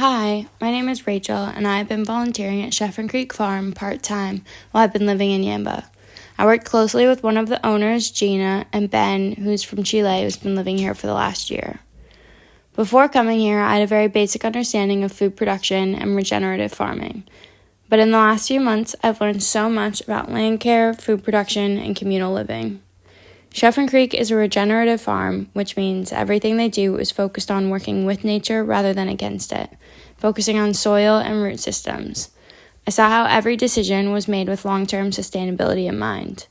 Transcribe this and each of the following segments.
Hi, my name is Rachel, and I have been volunteering at Chaffin Creek Farm part-time while I've been living in Yamba. I work closely with one of the owners, Gina, and Ben, who's from Chile, who's been living here for the last year. Before coming here, I had a very basic understanding of food production and regenerative farming. But in the last few months, I've learned so much about land care, food production, and communal living. Chaffin Creek is a regenerative farm, which means everything they do is focused on working with nature rather than against it, focusing on soil and root systems. I saw how every decision was made with long-term sustainability in mind.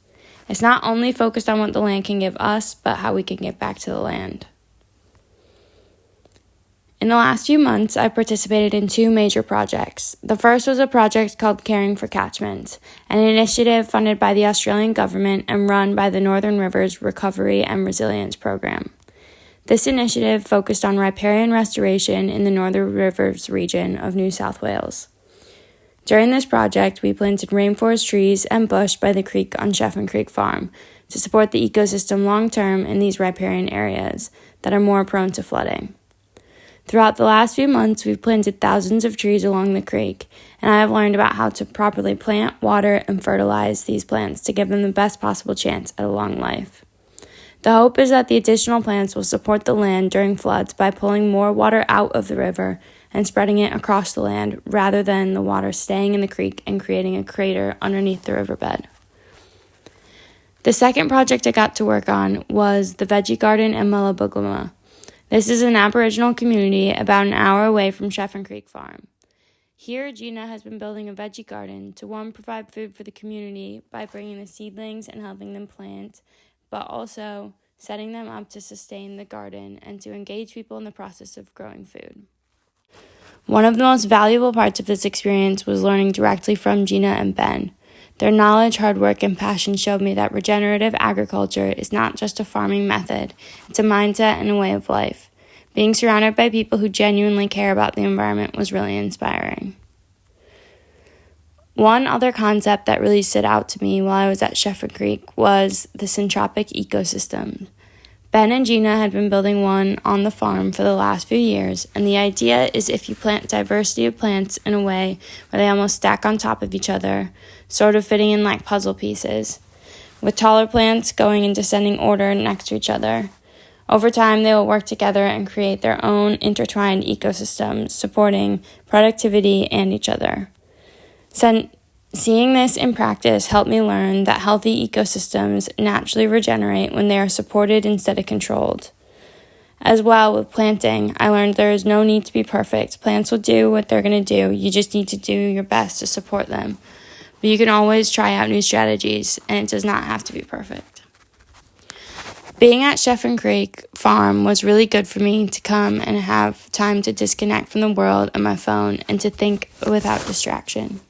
It's not only focused on what the land can give us, but how we can give back to the land. In the last few months, I participated in two major projects. The first was a project called Caring for Catchments, an initiative funded by the Australian government and run by the Northern Rivers Recovery and Resilience Program. This initiative focused on riparian restoration in the Northern Rivers region of New South Wales. During this project, we planted rainforest trees and bush by the creek on Chaffin Creek Farm to support the ecosystem long-term in these riparian areas that are more prone to flooding. Throughout the last few months, we've planted thousands of trees along the creek, and I have learned about how to properly plant, water, and fertilize these plants to give them the best possible chance at a long life. The hope is that the additional plants will support the land during floods by pulling more water out of the river and spreading it across the land rather than the water staying in the creek and creating a crater underneath the riverbed. The second project I got to work on was the Veggie Garden in Malabuglama. This is an Aboriginal community about an hour away from Chaffin Creek Farm. Here, Gina has been building a veggie garden to, one, provide food for the community by bringing the seedlings and helping them plant, but also setting them up to sustain the garden and to engage people in the process of growing food. One of the most valuable parts of this experience was learning directly from Gina and Ben. Their knowledge, hard work, and passion showed me that regenerative agriculture is not just a farming method, it's a mindset and a way of life. Being surrounded by people who genuinely care about the environment was really inspiring. One other concept that really stood out to me while I was at Chaffin Creek was the syntropic ecosystem. Ben and Gina had been building one on the farm for the last few years, and the idea is if you plant diversity of plants in a way where they almost stack on top of each other, sort of fitting in like puzzle pieces, with taller plants going in descending order next to each other. Over time, they will work together and create their own intertwined ecosystems, supporting productivity and each other. Seeing this in practice helped me learn that healthy ecosystems naturally regenerate when they are supported instead of controlled. As well, with planting, I learned there is no need to be perfect. Plants will do what they're going to do. You just need to do your best to support them. But you can always try out new strategies, and it does not have to be perfect. Being at Chaffin Creek Farm was really good for me to come and have time to disconnect from the world and my phone and to think without distraction.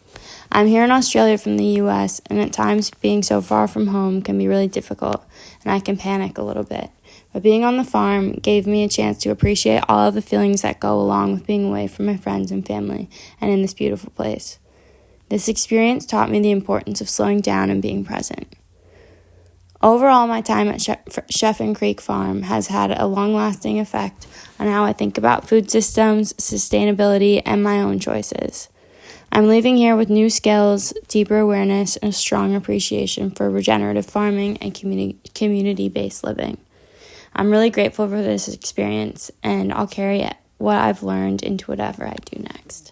I'm here in Australia from the US, and at times being so far from home can be really difficult, and I can panic a little bit. But being on the farm gave me a chance to appreciate all of the feelings that go along with being away from my friends and family and in this beautiful place. This experience taught me the importance of slowing down and being present. Overall, my time at Chaffin Creek Farm has had a long-lasting effect on how I think about food systems, sustainability, and my own choices. I'm leaving here with new skills, deeper awareness, and a strong appreciation for regenerative farming and community-based living. I'm really grateful for this experience, and I'll carry what I've learned into whatever I do next.